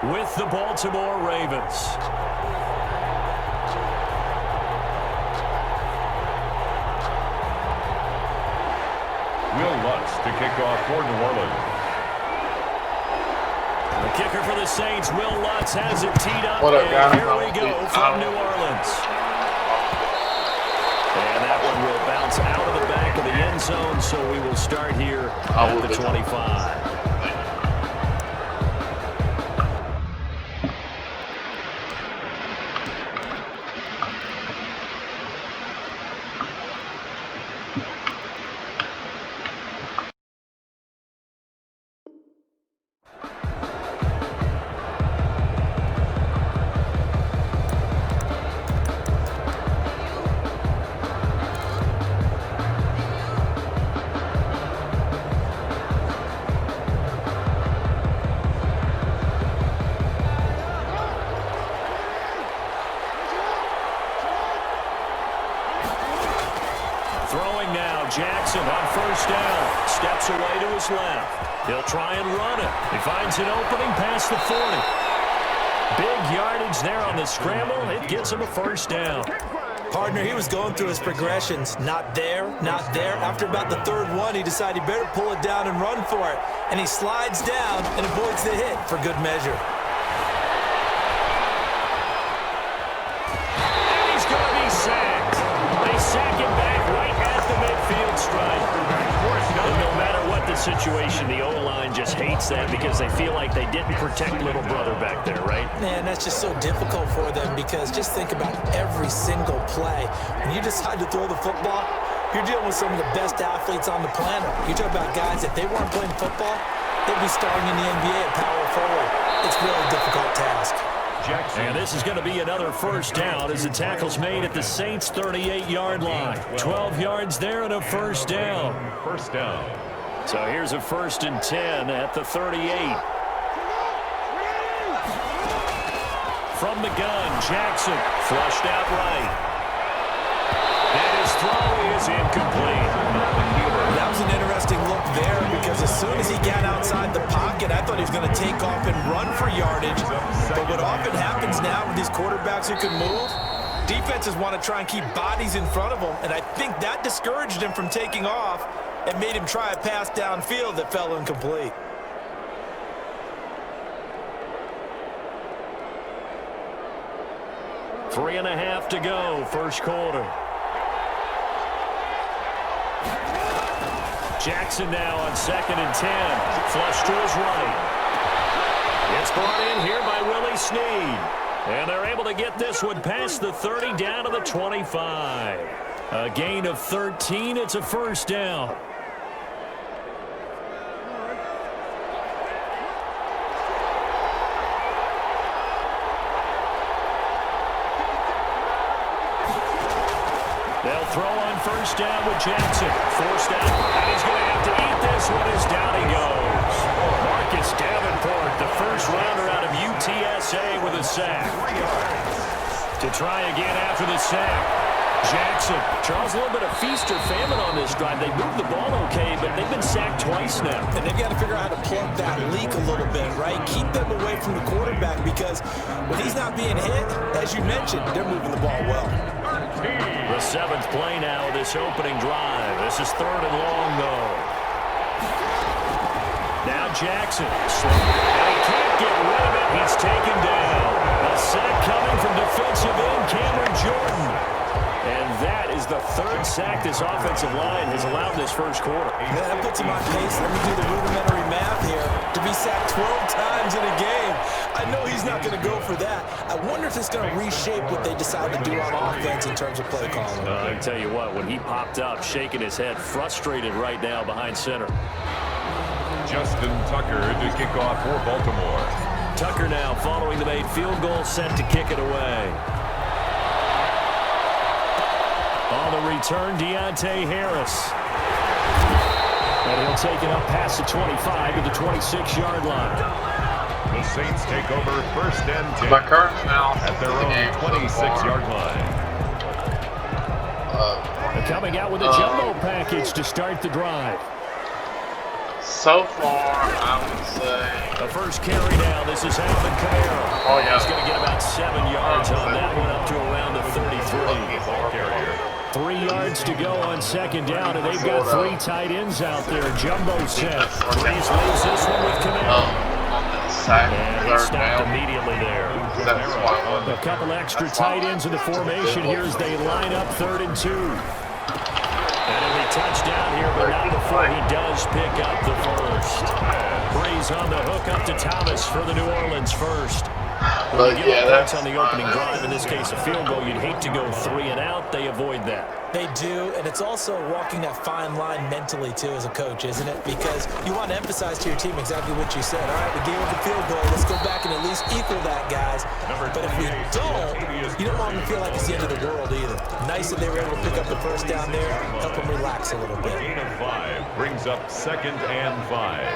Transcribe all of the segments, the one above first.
with the Baltimore Ravens. Will Lutz to kick off for New Orleans. The kicker for the Saints, Will Lutz, has it teed up. What up, guys? Here we go from New Orleans. And that one will bounce out of the back of the end zone, so we will start here at the 25. Jackson on first down. Steps away to his left. He'll try and run it. He finds an opening past the 40. Big yardage there on the scramble. It gets him a first down. Partner, he was going through his progressions. Not there, not there. After about the third one, he decided he better pull it down and run for it. And he slides down and avoids the hit for good measure. And he's going to be sacked. They sack him back right at the midfield stripe. And no matter what the situation, the O-line just hates that because they feel like they didn't protect little brother back there, right? Man, that's just so difficult for them because just think about every single play. When you decide to throw the football, you're dealing with some of the best athletes on the planet. You talk about guys, if they weren't playing football, they'd be starting in the NBA at power forward. It's a really difficult task. Jackson. And this is going to be another first down as the tackle's made at the Saints' 38-yard line. 12 yards there and a first down. First down. So here's a 1st and 10 at the 38. From the gun, Jackson flushed out right. And his throw is incomplete. That was an interesting look there because as soon as he got outside the pocket, I thought he was going to take off and run for yardage. But what often happens now with these quarterbacks who can move, defenses want to try and keep bodies in front of them, and I think that discouraged him from taking off and made him try a pass downfield that fell incomplete. Three and a half to go, first quarter. Jackson now on 2nd and 10. Flush to his right. It's brought in here by Willie Snead. And they're able to get this one past the 30 down to the 25. A gain of 13. It's a first down. They'll throw on first down with Jackson. Forced out, and he's going to have to eat this one as down he goes. Marcus Davenport, the first rounder out of UTSA with a sack. To try again after the sack. Jackson, Charles, a little bit of feast or famine on this drive. They moved the ball okay, but they've been sacked twice now. And they've got to figure out how to plug that leak a little bit, right? Keep them away from the quarterback because when he's not being hit, as you mentioned, they're moving the ball well. The 7th play now of this opening drive. This is 3rd and long, though. Now Jackson. And he can't get rid of it. He's taken down. A sack coming from defensive end Cameron Jordan. And that is the 3rd sack this offensive line has allowed this first quarter. Yeah, that puts him on pace. Let me do the rudimentary math here. To be sacked 12 times in a game. I know he's not going to go for that. I wonder if it's going to reshape what they decide to do on offense in terms of play calling. I tell you what, when he popped up, shaking his head, frustrated right now behind center. Justin Tucker to kick off for Baltimore. Tucker now following the made field goal, set to kick it away. On the return, Deontay Harris. And he'll take it up past the 25 to the 26-yard line. The Saints take over 1st and 10 at their own 26-yard line. Coming out with a jumbo package to start the drive. So far, I would say. The first carry down. This is Alvin Kamara. Oh, yeah. He's going to get about 7 yards on that one, up to around the 33. 3 yards to go on second down, and they've got 3 tight ends out there. Jumbo set. Breeze leaves this one with Kamara. And he stopped immediately there. A couple extra tight ends in the formation here as they line up 3rd and 2. And it'll be touchdown here, but not before he does pick up the first. Breeze on the hook up to Thomas for the New Orleans first. When you give up points on the opening drive, in this case a field goal, you'd hate to go 3 and out. They avoid that. They do, and it's also walking that fine line mentally, too, as a coach, isn't it? Because you want to emphasize to your team exactly what you said. All right, we gave up the field goal. Let's go back and at least equal that, guys. But if we don't, you don't want them to feel like it's the end of the world either. Nice that they were able to pick up the first down there, help them relax a little bit. Gain of 5 brings up 2nd and 5.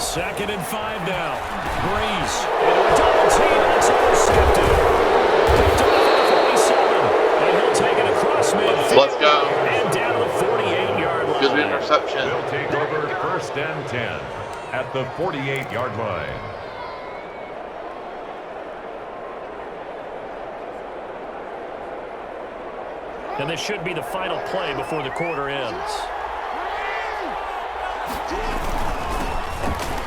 Second and 5 now. Breeze into a double team, and it's intercepted. Picked off at the 47, and he'll take it across midfield. Let's go. And down to the 48-yard line. Good interception. They'll take over 1st and 10 at the 48-yard line. And this should be the final play before the quarter ends.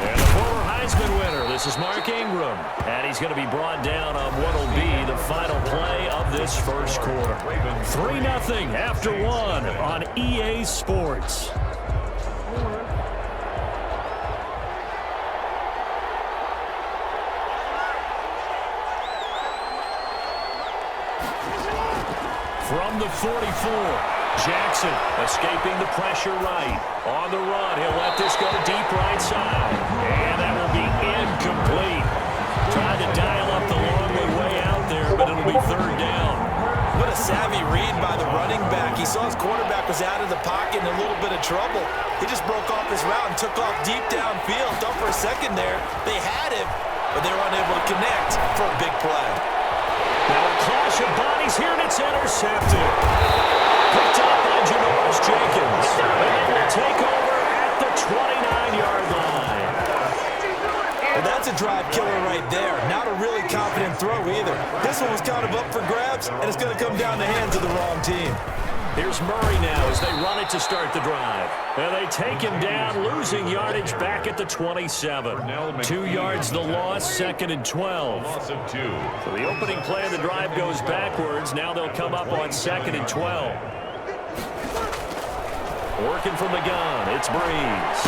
And the former Heisman winner, this is Mark Ingram. And he's going to be brought down on what will be the final play of this first quarter. 3-0 after 1 on EA Sports. From the 44, Jackson escaping the pressure right. On the run, he'll let this go deep right side. And that will be incomplete. Trying to dial up the long way out there, but it'll be 3rd down. What a savvy read by the running back. He saw his quarterback was out of the pocket in a little bit of trouble. He just broke off his route and took off deep downfield. Thought for a second there they had him, but they were unable to connect for a big play. Now a clash of bodies here, and it's intercepted. Picked up by Janoris Jenkins. And they will take over at the 29-yard line. Well, that's a drive killer right there. Not a really confident throw either. This one was kind of up for grabs, and it's going to come down the hands of the wrong team. Here's Murray now as they run it to start the drive. And they take him down, losing yardage back at the 27. 2 yards the loss, 2nd and 12. Loss of 2. So the opening play of the drive goes backwards. Now they'll come up on 2nd and 12. Working from the gun, it's Breeze.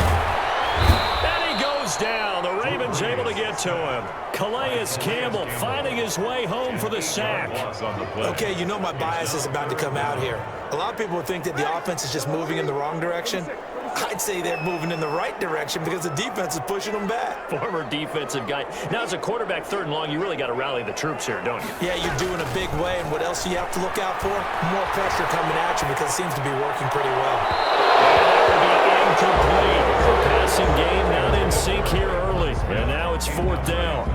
And he goes down. The Ravens able to get to him. Calais Campbell finding his way home for the sack. Okay, you know my bias is about to come out here. A lot of people would think that the offense is just moving in the wrong direction. I'd say they're moving in the right direction because the defense is pushing them back. Former defensive guy. Now, as a quarterback, 3rd and long, you really got to rally the troops here, don't you? Yeah, you do in a big way. And what else do you have to look out for? More pressure coming at you because it seems to be working pretty well. And that will be incomplete. The passing game not in sync here early. And now it's 4th down.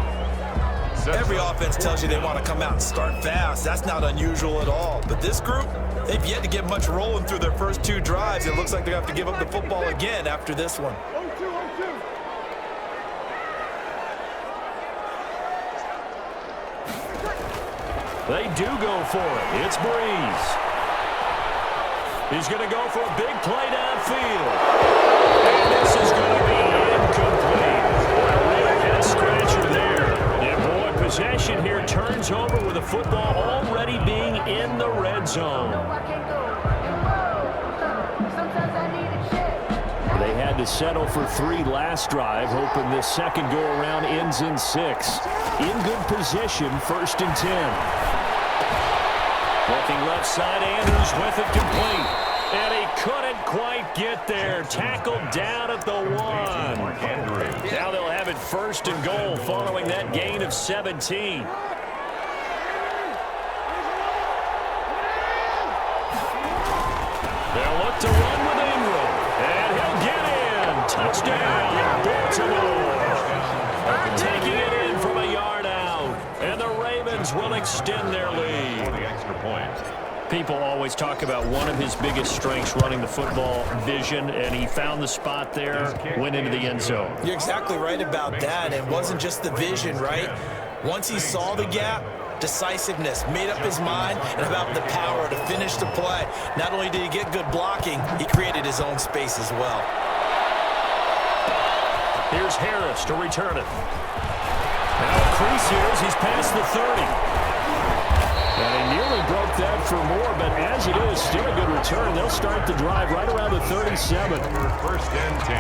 Every offense tells you they want to come out and start fast. That's not unusual at all. But this group, they've yet to get much rolling through their first 2 drives. It looks like they have to give up the football again after this one. They do go for it. It's Breeze. He's going to go for a big play downfield. And this is going to be incomplete. A real head-scratcher there. And boy, possession here turns over with the football already being in the red zone. They had to settle for 3 last drive, hoping this second go-around ends in 6. In good position, 1st and 10. Looking left side, Andrews with it complete. And he couldn't quite get there. Tackled down at the 1. Now they'll have it 1st and goal following that gain of 17. They'll look to run with Ingram. And he'll get in. Touchdown, Baltimore. Taking it in from a yard Ravens will extend their lead. For the extra point. People always talk about one of his biggest strengths running the football, vision, and he found the spot there, went into the end zone. You're exactly right about that. It wasn't just the vision, right? Once he saw the gap, decisiveness, made up his mind, and about the power to finish the play. Not only did he get good blocking, he created his own space as well. Here's Harris to return it. Now a crease here as he's past the 30. And he nearly broke that for more, but as it is, still a good return. They'll start the drive right around the 37. First and 10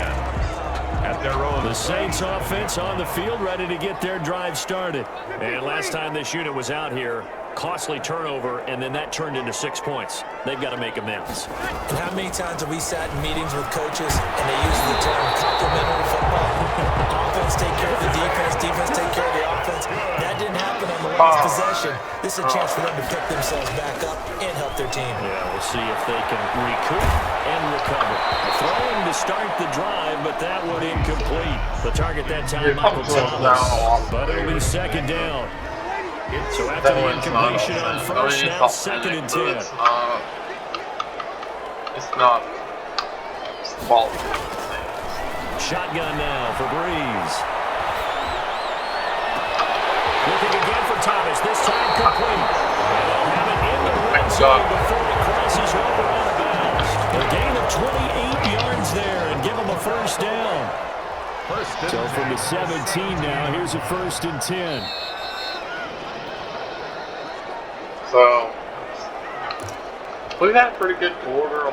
at their own. The Saints offense on the field, ready to get their drive started. And last time this unit was out here, costly turnover, and then that turned into 6 points. They've got to make amends. And how many times have we sat in meetings with coaches and they use the term complementary football? Offense take care of the defense, defense take care of the offense. That didn't happen on the last possession. This is a chance for them to pick themselves back up and help their team. Yeah, we'll see if they can recoup and recover. Throwing to start the drive, but that one incomplete. The target that time, Michael Thomas. But it'll be second down. So after the incompletion on first, now second and 10. It's not. It's the ball. Shotgun now for Breeze. Looking again for Thomas. This time complete. And they'll have it in the red zone before it crosses over out of bounds. A gain of 28 yards there and give them a first down. So from the 17 now, here's a first and 10. So we've had a pretty good quarter.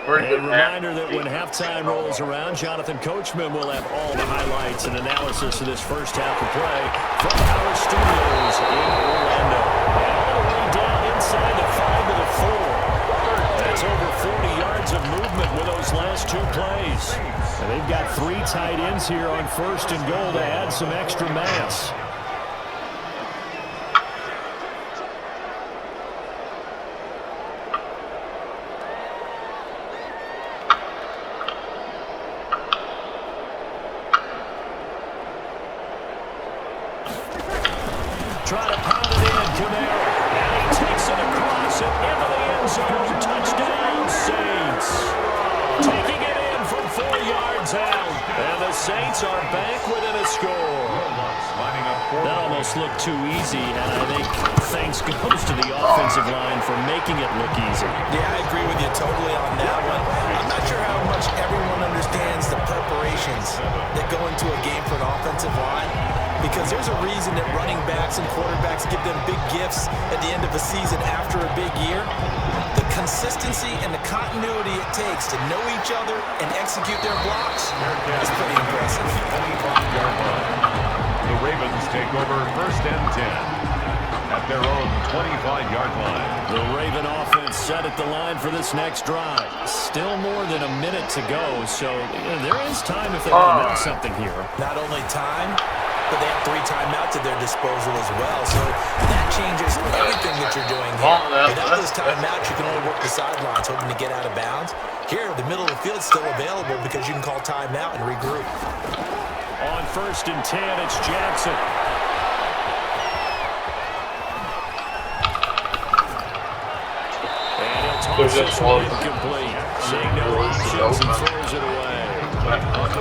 A reminder that when halftime rolls around, Jonathan Coachman will have all the highlights and analysis of this first half of play from our studios in Orlando. And all the way down inside the 5 to the 4. That's over 40 yards of movement with those last two plays. And they've got 3 tight ends here on first and goal to add some extra mass. Try to pound it in, Camaro. And he takes it across and into the end zone. Touchdown, Saints. Taking it in from 4 yards out. And the Saints are back within a score. That almost looked too easy, and I think thanks goes to the offensive line for making it look easy. Yeah, I agree with you totally on that one. I'm not sure how much everyone understands the preparations that go into a game for an offensive line, because there's a reason that running backs and quarterbacks give them big gifts at the end of a season after a big year. The consistency and the continuity it takes to know each other and execute their blocks is pretty impressive. The Ravens take over first and 10 at their own 25-yard line. The Raven offense set at the line for this next drive. Still more than a minute to go, so there is time if they want to make something here. Not only time, but they have 3 timeouts at their disposal as well, so that changes everything that you're doing here. Without those timeouts, you can only work the sidelines, hoping to get out of bounds. Here, the middle of the field is still available because you can call timeout and regroup. On first and 10, it's Jackson. And he'll toss this one incomplete. Seeing no options and throws it away.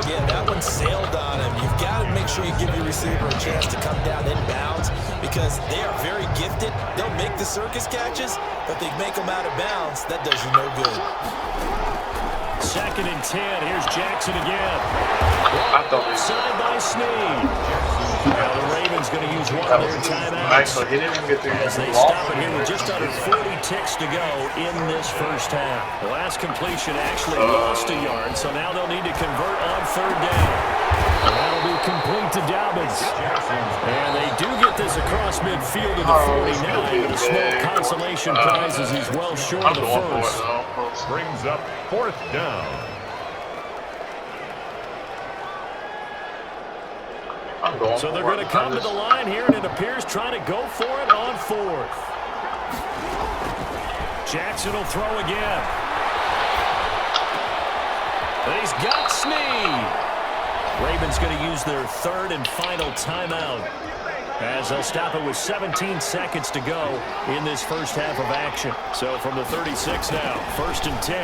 Yeah, that one sailed on him. You've got to make sure you give your receiver a chance to come down inbounds because they are very gifted. They'll make the circus catches, but they make them out of bounds. That does you no good. Second and 10. Here's Jackson again. Side by Snead. Now the Ravens going to use one of their timeouts as they stop it here with just under 40 ticks to go in this first half. The last completion actually lost a yard, so now they'll need to convert on third down. And that'll be complete to Dobbins. And they do get this across midfield to the 49 with a small consolation prize as he's well short of the first. Brings up fourth down. So they're going to come to the line here, and it appears trying to go for it on fourth. Jackson will throw again. And he's got Snead. Ravens going to use their third and final timeout. As they'll stop it with 17 seconds to go in this first half of action. So from the 36 now, 1st and 10.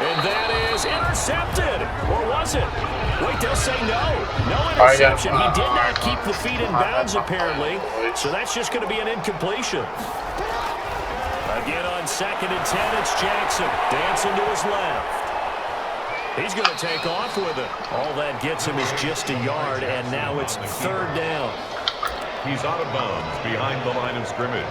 And that is intercepted. Or was it? Wait, they'll say no. No interception. He did not keep the feet in bounds, apparently. So that's just going to be an incompletion. Again on 2nd and 10, it's Jackson. Dancing to his left. He's going to take off with it. All that gets him is just a yard, and now it's 3rd down. He's out of bounds behind the line of scrimmage.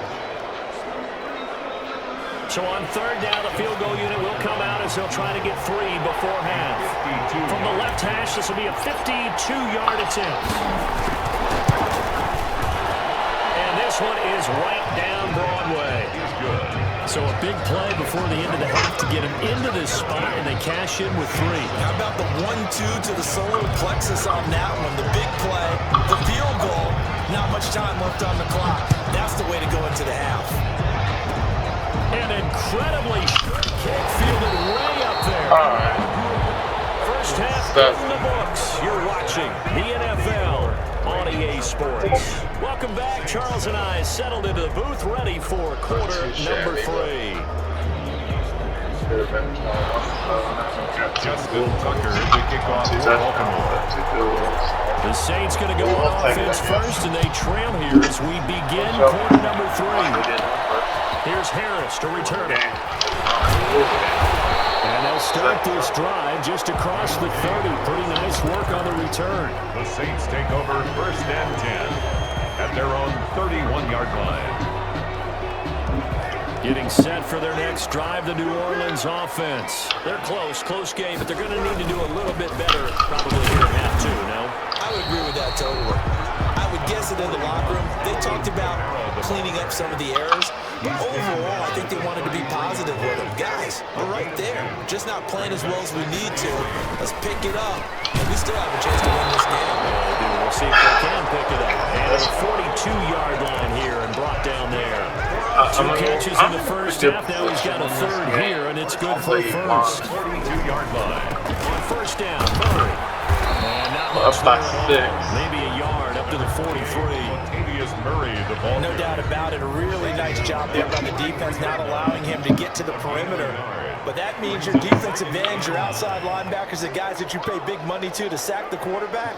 So on 3rd down, the field goal unit will come out as they'll try to get 3 before half. From the left hash, this will be a 52-yard attempt. And this one is right down Broadway. So a big play before the end of the half to get him into this spot, and they cash in with 3. How about the 1-2 to the solar plexus on that one? The big play, the field goal, not much time left on the clock. That's the way to go into the half. An incredibly short kick fielded way up there. All right. First half in the books. You're watching the NFL on EA Sports. Welcome back. Charles and I settled into the booth, ready for quarter number 3. Justin Tucker to kick off for Baltimore. The Saints going to go on offense first, and they trail here as we begin quarter number 3. Here's Harris to return it. And they'll start this drive just across the 30. Pretty nice work on the return. The Saints take over 1st and 10 at their own 31-yard line. Getting set for their next drive, the New Orleans offense. They're close game, but they're going to need to do a little bit better probably here in half 2, no? I would agree with that totally. I would guess it in the locker room. They talked about cleaning up some of the errors. But overall, I think they wanted to be positive with them. Guys, we're right there. Just not playing as well as we need to. Let's pick it up, and we still have a chance to win this game. We'll see if they can pick it up. And at a 42-yard line here and brought down there. 2 catches in the first half. Now he's got a 3rd here, and it's good for a first. 42-yard line. On 1st down, Murray. And not much Up by 6. Maybe a yard up to the 43. Murray, the ball. No doubt about it. A really nice job there by the defense, not allowing him to get to the perimeter. But that means your defensive ends, your outside linebackers, the guys that you pay big money to sack the quarterback,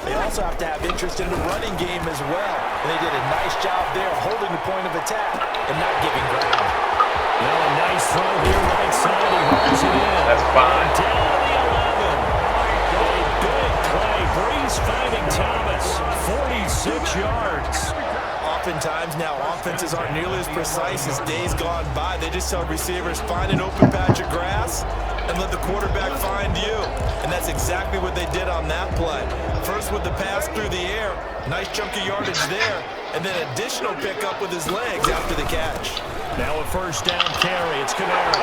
they also have to have interest in the running game as well. And they did a nice job there holding the point of attack and not giving ground. Well, a nice throw here right side. He holds it in. That's fine. Down to the 11. A big play. Breeze finding Thomas. 46 yards. Oftentimes now offenses aren't nearly as precise as days gone by. They just tell receivers, find an open patch of grass and let the quarterback find you. And that's exactly what they did on that play. First with the pass through the air, nice chunk of yardage there, and then additional pickup with his legs after the catch. Now a 1st down carry. It's Kamara.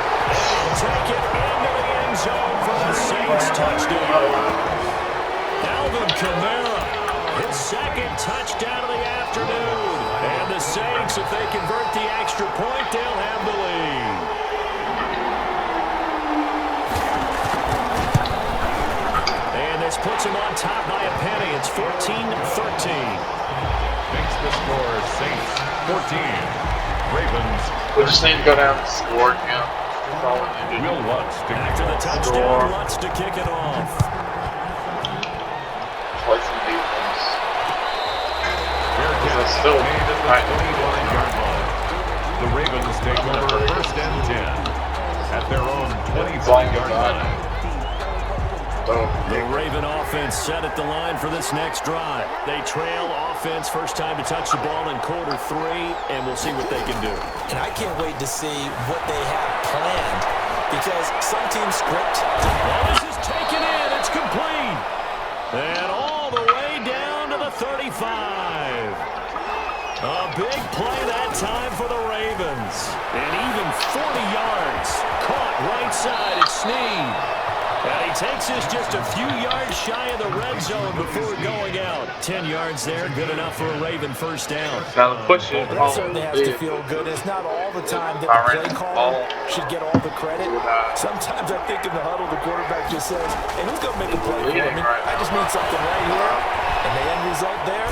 Take it into the end zone for the Saints touchdown. Alvin Kamara, his 2nd touchdown of the afternoon. And the Saints, if they convert the extra point, they'll have the lead. And this puts them on top by a penny. It's 14-13. Makes the score Saints 14. Ravens. We just need to go down and score count. That's all we need to do. Will Lutz to Back to the touchdown. Lutz to kick it off. Play some defense. Bearcats Still made at the right. 29-yard line. The Ravens take over 1st and 10 at their own 25-yard line. The Raven offense set at the line for this next drive. They trail offense, first time to touch the ball in quarter 3, and we'll see what they can do. And I can't wait to see what they have planned, because some teams script. Well, this is taken in. It's complete. And all the way down to the 35. A big play that time for the Ravens. And even 40 yards. Caught right side. It's Snead. And he takes us just a few yards shy of the red zone before going out. 10 yards there, good enough for a Raven first down. Now the push it That home. certainly has to feel good. It's not all the time that the play caller should get all the credit. Sometimes I think in the huddle, the quarterback just says, hey, who's going to make a play for me? I just need something right here. And the end result there,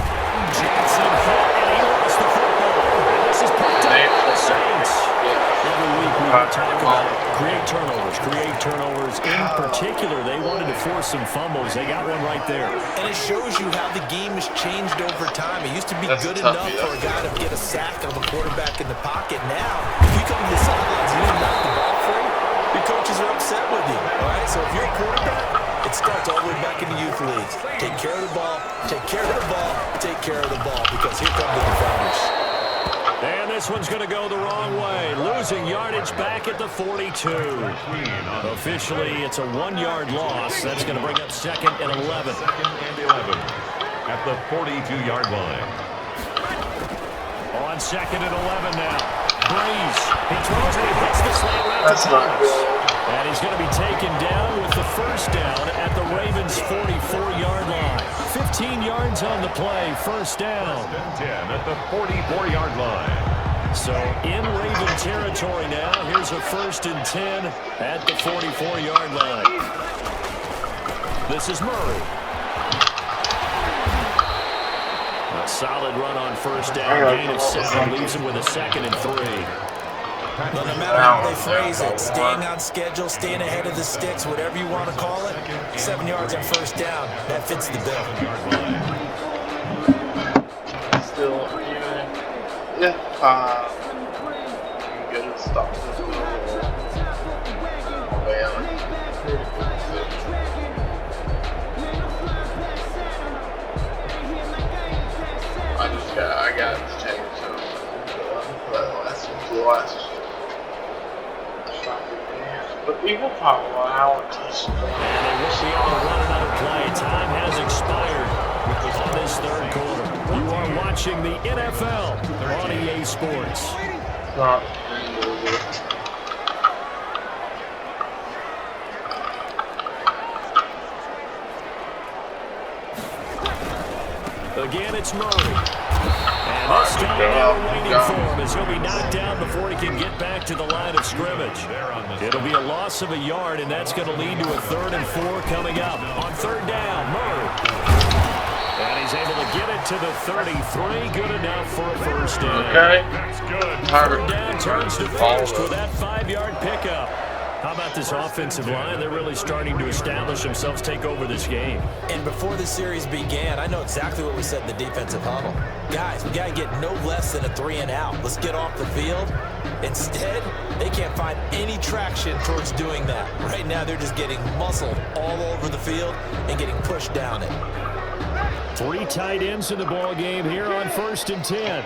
Johnson hit, and he lost the football. And this is picked up by the Saints. Every week we talk about create turnovers. In particular, they wanted to force some fumbles. They got one right there. and it shows you how the game has changed over time. It used to be good enough for a guy to get a sack of a quarterback in the pocket. Now, if you come to the sidelines and you knock the ball free, your coaches are upset with you. All right, so if you're a quarterback, it starts all the way back in the youth leagues. Take care of the ball, take care of the ball, take care of the ball, because here come the defenders. And this one's going to go the wrong way. Losing yardage back at the 42. Officially, it's a 1-yard loss. That's going to bring up 2nd and 11. 2nd and 11 at the 42-yard line. On 2nd and 11 now. Breeze. He throws it. He hits the slant route to That's not Thomas. good. And he's going to be taken down with the first down at the Ravens' 44-yard line. 15 yards on the play, first down. 10 at the 44-yard line. So in Raven territory now, here's a 1st and 10 at the 44-yard line. This is Murray. A solid run on first down, gain of 7, leaves him with a 2nd and 3. But no matter how they phrase it, staying on schedule, staying ahead of the sticks, whatever you want to call it, 7 yards on first down, that fits the bill. Still, you get it stopped. I got to change some. Last but people probably allow it to And they will be able to run another play. Time has expired on this 3rd quarter. You are watching the NFL on EA Sports. Again, it's Murray. And this time they're waiting for him as he'll be knocked down before he can get back to the line of scrimmage. It'll be a loss of a yard, and that's going to lead to a 3rd and 4 coming up. On 3rd down, Murray. And he's able to get it to the 33. Good enough for a first down. Okay. That's good. 3rd down turns to first with that 5-yard pickup. How about this offensive line? They're really starting to establish themselves, take over this game. And before the series began, I know exactly what we said in the defensive huddle. Guys, we got to get no less than a 3 and out. Let's get off the field. Instead, they can't find any traction towards doing that. Right now, they're just getting muscled all over the field and getting pushed down it. 3 tight ends in the ball game here on 1st and 10.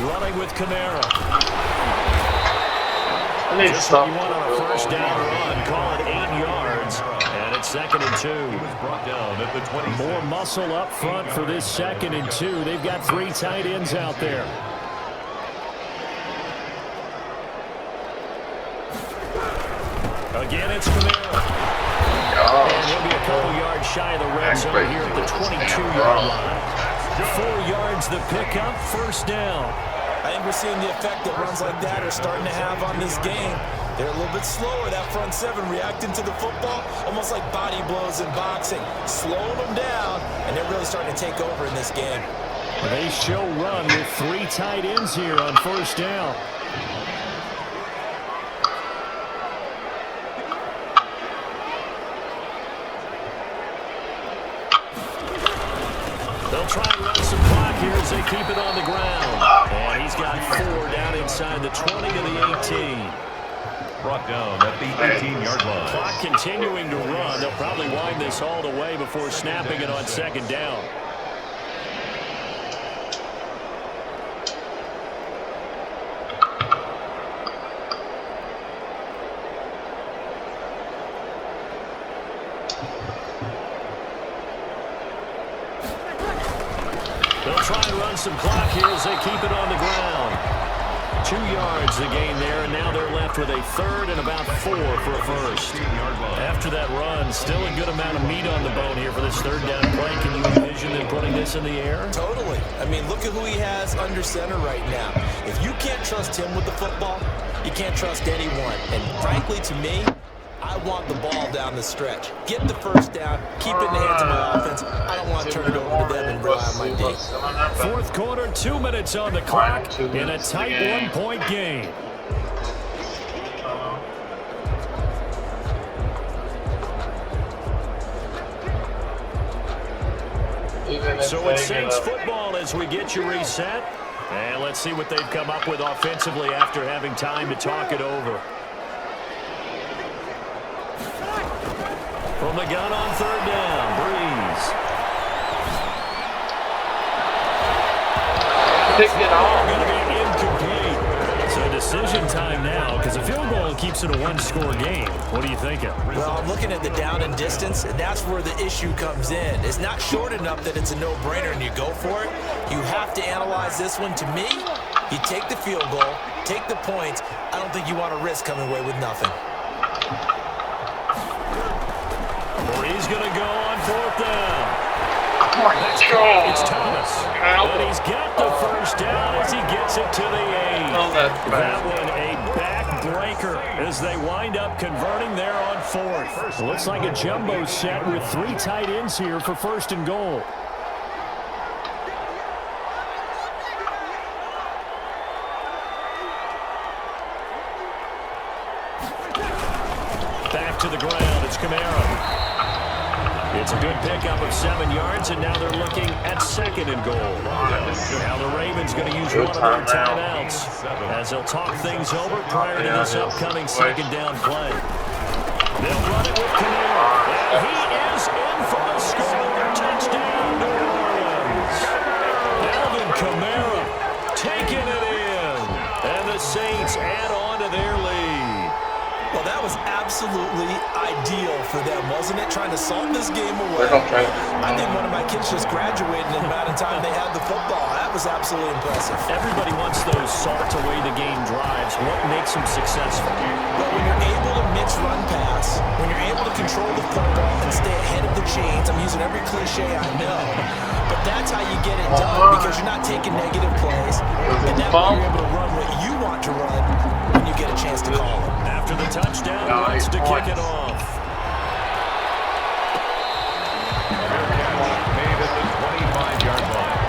Running with Kamara. Just what you want on a first down run. Call it 8 yards. And it's 2nd and 2. Brought down at the 20. More muscle up front for this 2nd and 2. They've got 3 tight ends out there. Again, it's Kamara. And he'll be a couple yards shy of the red zone here at the 22-yard line. 4 yards the pickup, first down. I think we're seeing the effect that runs like that are starting to have on this game. They're a little bit slower, that front 7, reacting to the football, almost like body blows in boxing, slowing them down, and they're really starting to take over in this game. They show run with 3 tight ends here on first down. They'll try and run some clock here as they keep it on the ground. And he's got 4 down inside the 20 to the 18. Brought down at the 18-yard line. Clock continuing to run. They'll probably wind this all the way before snapping it on 2nd down. They'll try and run some clock here as they keep it on the ground. 2 yards the gain there, and now they're left with a third and about 4 for a first. After that run, still a good amount of meat on the bone here for this third down play. Can you envision them putting this in the air? Totally. I mean, look at who he has under center right now. If you can't trust him with the football, you can't trust anyone. And frankly, to me, I want the ball down the stretch. Get the first down, keep it in the hands of my offense. I don't want to turn it over to them and rely on my D. Fourth quarter, 2 minutes on the clock in a tight 1-point game. So it's Saints football as we get you reset. And let's see what they've come up with offensively after having time to talk it over. From the gun on third down, Breeze. Pick it off. Going to be incomplete. So decision time now, because a field goal keeps it a one-score game. What are you thinking? Well, I'm looking at the down and distance, and that's where the issue comes in. It's not short enough that it's a no-brainer and you go for it. You have to analyze this one. To me, you take the field goal, take the points. I don't think you want to risk coming away with nothing. He's going to go on fourth down. Let's go. It's Thomas. And he's got the first down as he gets it to the 8. That one a backbreaker as they wind up converting there on fourth. Looks like a jumbo set with 3 tight ends here for first and goal. Back to the ground. It's Kamara. It's a good pickup of 7 yards, and now they're looking at second and goal. Now the Ravens going to use one of their timeouts as they'll talk things over prior to this upcoming second down play. They'll run it with Kamara. And he is in for the score. Touchdown, New Orleans. Alvin Kamara taking it in. And the Saints add on to their lead. Well, that was absolutely ideal for them, wasn't it? Trying to salt this game away. I think one of my kids just graduated in the amount of time they had the football. That was absolutely impressive. Everybody wants those salt-away-the-game drives. What makes them successful? But when you're able to mix run pass, when you're able to control the football and stay ahead of the chains, I'm using every cliche I know, but that's how you get it done because you're not taking negative plays. And now you're able to run what you want to run when you get a chance to call it. After the touchdown, wants to kick it off. Made at the 25-yard line.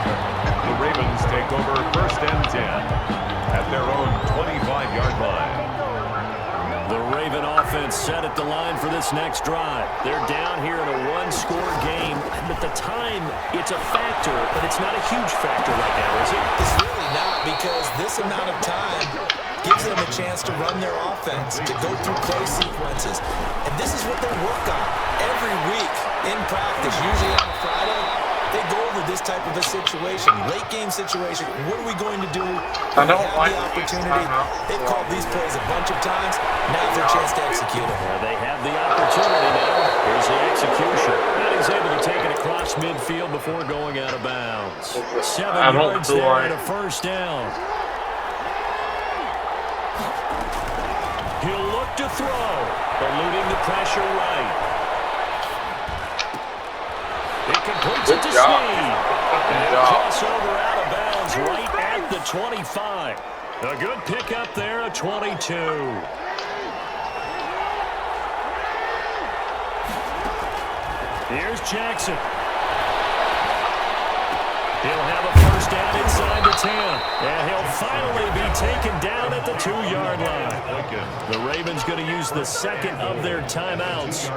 The Ravens take over first and 10 at their own 25-yard line. The Raven offense set at the line for this next drive. They're down here in a one-score game. At the time, it's a factor, but it's not a huge factor right now, is it? It's really not because this amount of time gives them a chance to run their offense, to go through play sequences. And this is what they work on every week in practice, usually on a Friday. They go over this type of a situation, late game situation. What are we going to do? I don't like the opportunity. They've called these plays a bunch of times. Now's their chance to execute it. They have the opportunity now. Here's the execution. And he's able to take it across midfield before going out of bounds. 7 yards there and a first down. He'll look to throw, eluding the pressure right. He completes it to Snead. And crossover out of bounds right at the 25. A good pickup there, a 22. Here's Jackson. He'll have a first down inside the 10. And he'll finally be taken down at the 2-yard line. The Ravens going to use the second of their timeouts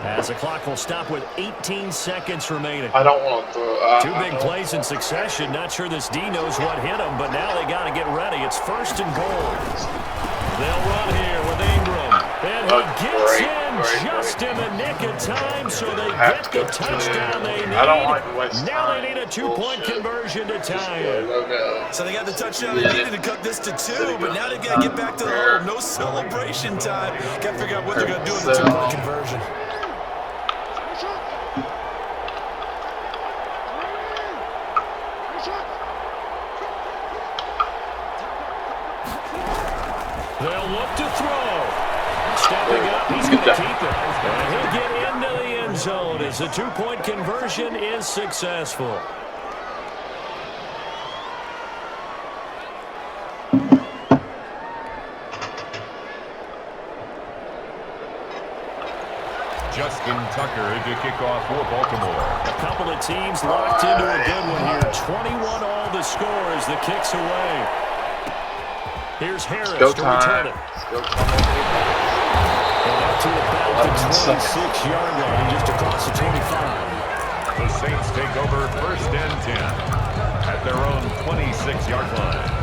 as the clock will stop with 18 seconds remaining. I don't want to throw. 2 big plays in succession. Not sure this D knows what hit him, but now they got to get ready. It's first and goal. They'll run here with Ingram. And he gets in just in the nick of time, so they get the touchdown they need. Now they need a 2-point conversion to tie it. So they got the touchdown they needed to cut this to 2, but now they've got to get back to the hole. No celebration time. Got to figure out what they're going to do in the 2-point conversion. to throw. Stepping up, he's going to keep it. And he'll get into the end zone as the two-point conversion is successful. Justin Tucker to kick off for Baltimore. A couple of teams locked into a good one here. 21 all the score as the kick's away. Here's Harris to return it. And up to about the 26-yard line, just across the 25. The Saints take over 1st and 10 at their own 26-yard line.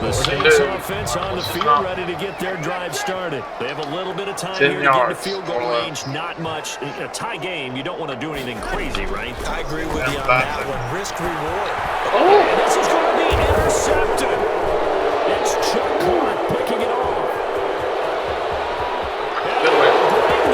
The Saints offense on the field, ready to get their drive started. They have a little bit of time here to get into field goal range. Not much. In a tie game, you don't want to do anything crazy, right? I agree with you on that one. Risk reward. And this is going to be intercepted. It's Chuck Clark picking it off. And bring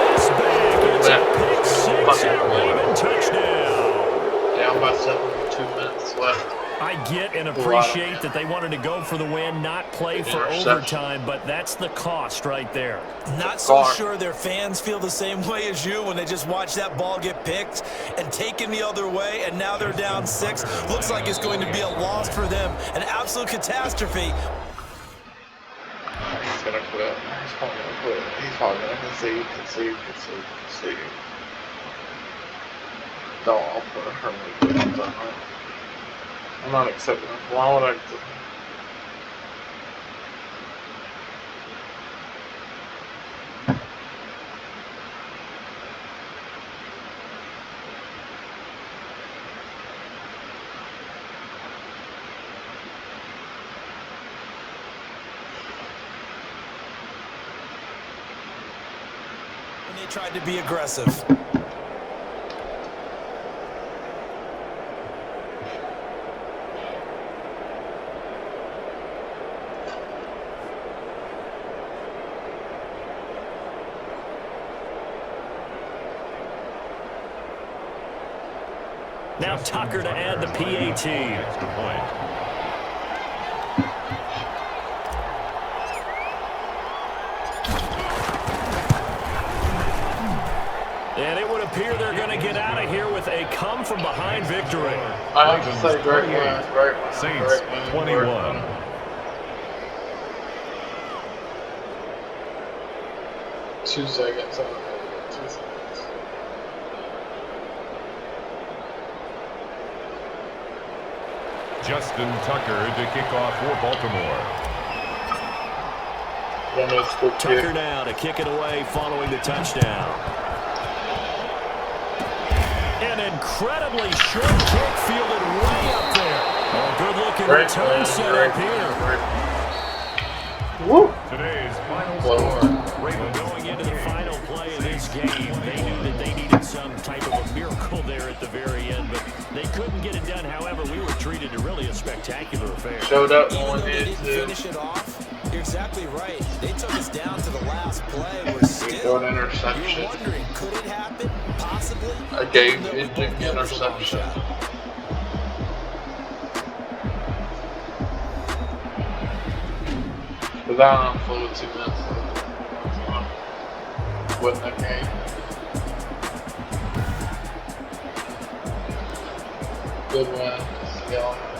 this back. It's a pick six and a Raven touchdown. Down by 7 with 2 minutes left. I get and appreciate that they wanted to go for the win, not play for overtime, but that's the cost right there. Not so sure their fans feel the same way as you when they just watch that ball get picked and taken the other way, and now they're down 6. Looks like it's going to be a loss for them, an absolute catastrophe. He's gonna quit. He's probably gonna quit. He's probably gonna concede. No, I'll put her in the right? I'm not accepting it. Why would I accept it? And they tried to be aggressive. Now Tucker to add the PAT. Extra point. And it would appear they're going to get out of here with a come-from-behind victory. I have to say, great win. Saints 21. Two seconds. Justin Tucker to kick off for Baltimore. Tucker now to kick it away following the touchdown. An incredibly short kick fielded way up there. Oh, good-looking return set up here. Woo! Today's final score. Ravens Going into the final play of this game, they knew that they needed some type of a miracle there at the very end, but they couldn't get it done. However, we were treated to really a spectacular affair. Showed up Even when though we they needed didn't to. finish it off, you're exactly right. They took us down to the last play. We're still Throw an interception. you're wondering, could it happen? Possibly. A game-ending interception. But that on full with 2 minutes. Win that game. Good win. Yeah.